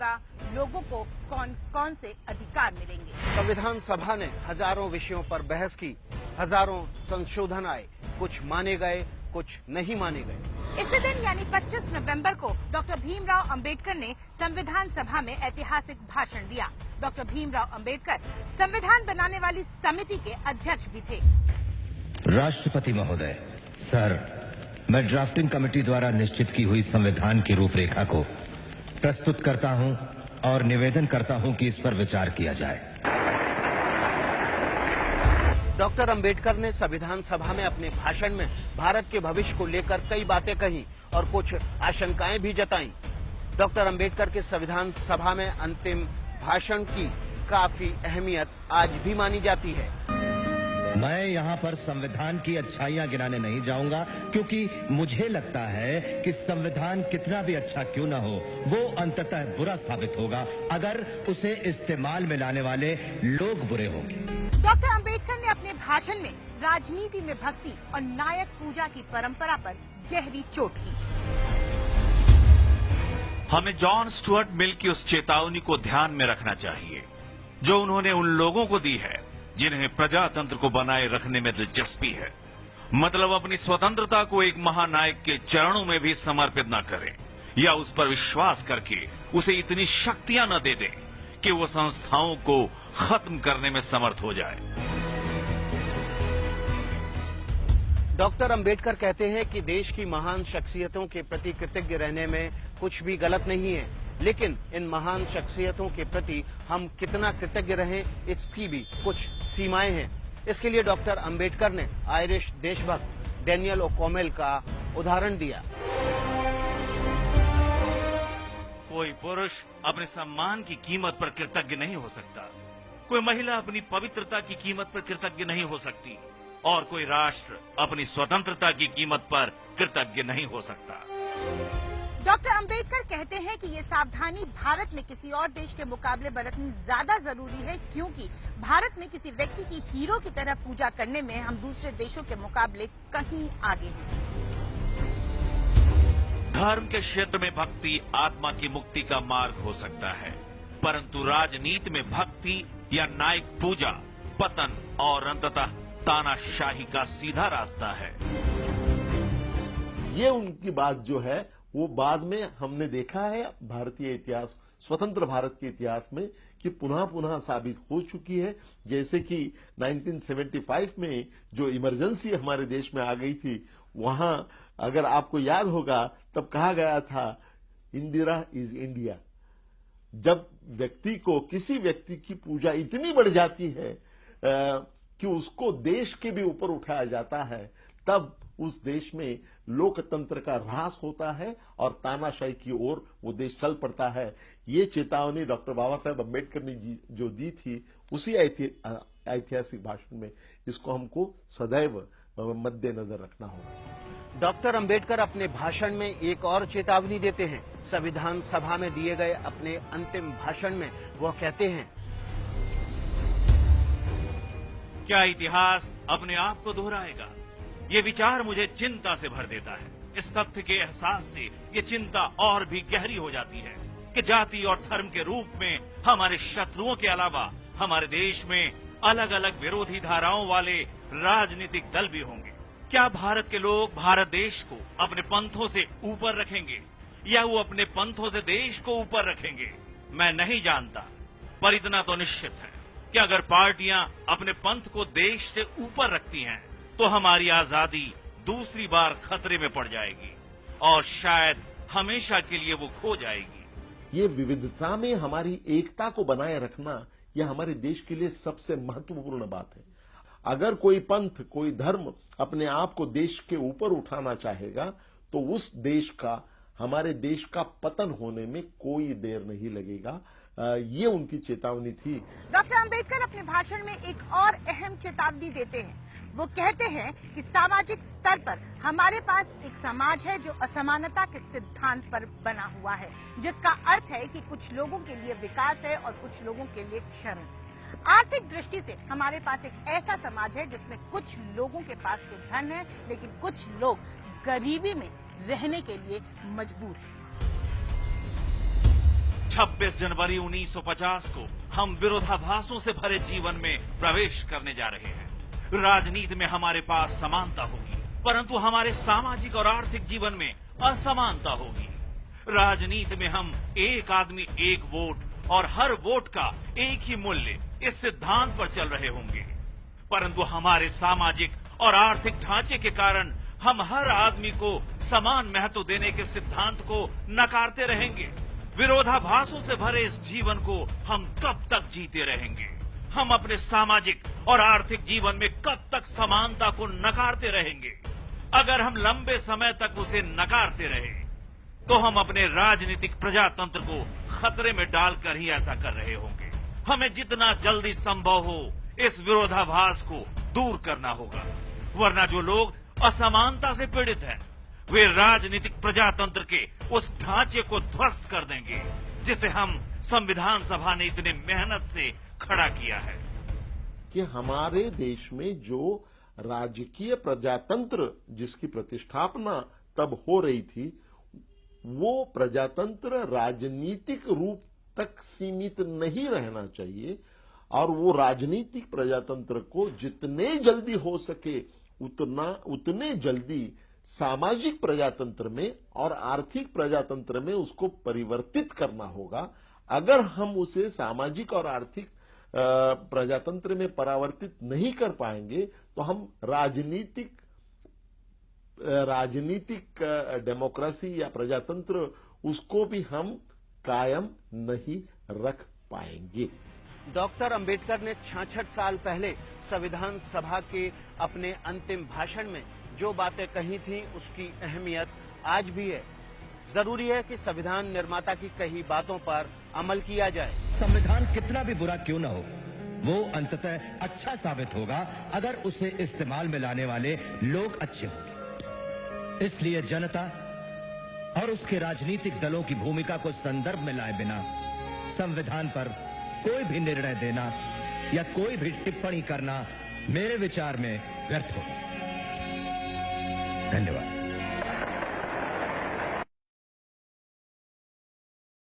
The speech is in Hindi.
होगा, लोगों को कौन कौन से अधिकार मिलेंगे। संविधान सभा ने हजारों विषयों पर बहस की, हजारों संशोधन आए, कुछ माने गए, कुछ नहीं माने गए। इसी दिन यानी 25 नवंबर को डॉक्टर भीमराव अंबेडकर ने संविधान सभा में ऐतिहासिक भाषण दिया। डॉक्टर भीमराव अंबेडकर संविधान बनाने वाली समिति के अध्यक्ष भी थे। राष्ट्रपति महोदय, सर, मैं ड्राफ्टिंग कमेटी द्वारा निश्चित की हुई संविधान की रूपरेखा को प्रस्तुत करता हूं और निवेदन करता हूं कि इस पर विचार किया जाए। डॉक्टर अंबेडकर ने संविधान सभा में अपने भाषण में भारत के भविष्य को लेकर कई बातें कही और कुछ आशंकाएं भी जताईं। डॉक्टर अंबेडकर के संविधान सभा में अंतिम भाषण की काफी अहमियत आज भी मानी जाती है। मैं यहाँ पर संविधान की अच्छाइयाँ गिनाने नहीं जाऊंगा, क्योंकि मुझे लगता है कि संविधान कितना भी अच्छा क्यों न हो, वो अंततः बुरा साबित होगा अगर उसे इस्तेमाल में लाने वाले लोग बुरे होंगे। डॉक्टर अंबेडकर ने अपने भाषण में राजनीति में भक्ति और नायक पूजा की परंपरा पर गहरी चोट की। हमें जॉन स्टुअर्ट मिल की उस चेतावनी को ध्यान में रखना चाहिए जो उन्होंने उन लोगों को दी है जिन्हें प्रजातंत्र को बनाए रखने में दिलचस्पी है। मतलब अपनी स्वतंत्रता को एक महानायक के चरणों में भी समर्पित न करें या उस पर विश्वास करके उसे इतनी शक्तियां न दे दें कि वो संस्थाओं को खत्म करने में समर्थ हो जाए। डॉक्टर अंबेडकर कहते हैं कि देश की महान शख्सियतों के प्रति कृतज्ञ रहने में कुछ भी गलत नहीं है, लेकिन इन महान शख्सियतों के प्रति हम कितना कृतज्ञ रहें, इसकी भी कुछ सीमाएं हैं। इसके लिए डॉक्टर अंबेडकर ने आयरिश देशभक्त डैनियल ओकॉमेल का उदाहरण दिया। कोई पुरुष अपने सम्मान की कीमत पर कृतज्ञ नहीं हो सकता, कोई महिला अपनी पवित्रता की कीमत पर कृतज्ञ नहीं हो सकती और कोई राष्ट्र अपनी स्वतंत्रता की कीमत पर कृतज्ञ नहीं हो सकता। डॉक्टर अंबेडकर कहते हैं कि ये सावधानी भारत में किसी और देश के मुकाबले बरतनी ज्यादा जरूरी है, क्योंकि भारत में किसी व्यक्ति की हीरो की तरह पूजा करने में हम दूसरे देशों के मुकाबले कहीं आगे हैं। धर्म के क्षेत्र में भक्ति आत्मा की मुक्ति का मार्ग हो सकता है, परंतु राजनीति में भक्ति या नायक पूजा पतन और अंततः तानाशाही का सीधा रास्ता है। ये उनकी बात जो है वो बाद में हमने देखा है भारतीय इतिहास, स्वतंत्र भारत के इतिहास में कि पुनः पुनः साबित हो चुकी है। जैसे कि 1975 में जो इमरजेंसी हमारे देश में आ गई थी, वहां अगर आपको याद होगा तब कहा गया था इंदिरा इज इंडिया। जब व्यक्ति को, किसी व्यक्ति की पूजा इतनी बढ़ जाती है कि उसको देश के भी ऊपर उठाया जाता है, तब उस देश में लोकतंत्र का ह्रास होता है और तानाशाही की ओर वो देश चल पड़ता है। ये चेतावनी डॉक्टर बाबा साहेब अम्बेडकर ने जो दी थी उसी ऐतिहासिक भाषण में, इसको हमको सदैव मद्देनजर रखना होगा। डॉक्टर अंबेडकर अपने भाषण में एक और चेतावनी देते हैं। संविधान सभा में दिए गए अपने अंतिम भाषण में वो कहते हैं, क्या इतिहास अपने आप को दोहराएगा? ये विचार मुझे चिंता से भर देता है। इस तथ्य के एहसास से ये चिंता और भी गहरी हो जाती है कि जाति और धर्म के रूप में हमारे शत्रुओं के अलावा हमारे देश में अलग अलग विरोधी धाराओं वाले राजनीतिक दल भी होंगे। क्या भारत के लोग भारत देश को अपने पंथों से ऊपर रखेंगे या वो अपने पंथों से देश को ऊपर रखेंगे? मैं नहीं जानता, पर इतना तो निश्चित है कि अगर पार्टियां अपने पंथ को देश से ऊपर रखती हैं तो हमारी आजादी दूसरी बार खतरे में पड़ जाएगी और शायद हमेशा के लिए वो खो जाएगी। ये विविधता में हमारी एकता को बनाए रखना यह हमारे देश के लिए सबसे महत्वपूर्ण बात है। अगर कोई पंथ, कोई धर्म अपने आप को देश के ऊपर उठाना चाहेगा तो उस देश का, हमारे देश का पतन होने में कोई देर नहीं लगेगा। ये उनकी चेतावनी थी। डॉक्टर अंबेडकर अपने भाषण में एक और अहम चेतावनी देते हैं। वो कहते हैं कि सामाजिक स्तर पर हमारे पास एक समाज है जो असमानता के सिद्धांत पर बना हुआ है, जिसका अर्थ है कि कुछ लोगों के लिए विकास है और कुछ लोगों के लिए क्षरण। आर्थिक दृष्टि से हमारे पास एक ऐसा समाज है जिसमें कुछ लोगों के पास तो धन है, लेकिन कुछ लोग गरीबी में रहने के लिए मजबूर हैं। 26 जनवरी 1950 को हम विरोधाभासों से भरे जीवन में प्रवेश करने जा रहे हैं। राजनीति में हमारे पास समानता होगी, परंतु हमारे सामाजिक और आर्थिक जीवन में असमानता होगी। राजनीति में हम एक आदमी एक वोट और हर वोट का एक ही मूल्य इस सिद्धांत पर चल रहे होंगे, परंतु हमारे सामाजिक और आर्थिक ढांचे के कारण हम हर आदमी को समान महत्व देने के सिद्धांत को नकारते रहेंगे। विरोधाभासों से भरे इस जीवन को हम कब तक जीते रहेंगे? हम अपने सामाजिक और आर्थिक जीवन में कब तक समानता को नकारते रहेंगे? अगर हम लंबे समय तक उसे नकारते रहे तो हम अपने राजनीतिक प्रजातंत्र को खतरे में डालकर ही ऐसा कर रहे होंगे। हमें जितना जल्दी संभव हो इस विरोधाभास को दूर करना होगा, वरना जो लोग असमानता से पीड़ित हैं, वे राजनीतिक प्रजातंत्र के उस ढांचे को ध्वस्त कर देंगे जिसे हम संविधान सभा ने इतने मेहनत से खड़ा किया है। कि हमारे देश में जो राजकीय प्रजातंत्र जिसकी प्रतिष्ठापना तब हो रही थी, वो प्रजातंत्र राजनीतिक रूप तक सीमित नहीं रहना चाहिए और वो राजनीतिक प्रजातंत्र को जितने जल्दी हो सके उतने जल्दी सामाजिक प्रजातंत्र में और आर्थिक प्रजातंत्र में उसको परिवर्तित करना होगा। अगर हम उसे सामाजिक और आर्थिक प्रजातंत्र में परावर्तित नहीं कर पाएंगे तो हम राजनीतिक डेमोक्रेसी या प्रजातंत्र उसको भी हम कायम नहीं रख पाएंगे। डॉक्टर अंबेडकर ने 66 साल पहले संविधान सभा के अपने अंतिम भाषण में जो बातें कही थी उसकी अहमियत आज भी है। जरूरी है कि संविधान निर्माता की कही बातों पर अमल किया जाए। संविधान कितना भी बुरा क्यों ना हो, वो अंततः अच्छा साबित होगा अगर उसे इस्तेमाल में लाने वाले लोग अच्छे होंगे। इसलिए जनता और उसके राजनीतिक दलों की भूमिका को संदर्भ में लाए बिना संविधान पर कोई भी निर्णय देना या कोई भी टिप्पणी करना मेरे विचार में व्यर्थ होगा। धन्यवाद।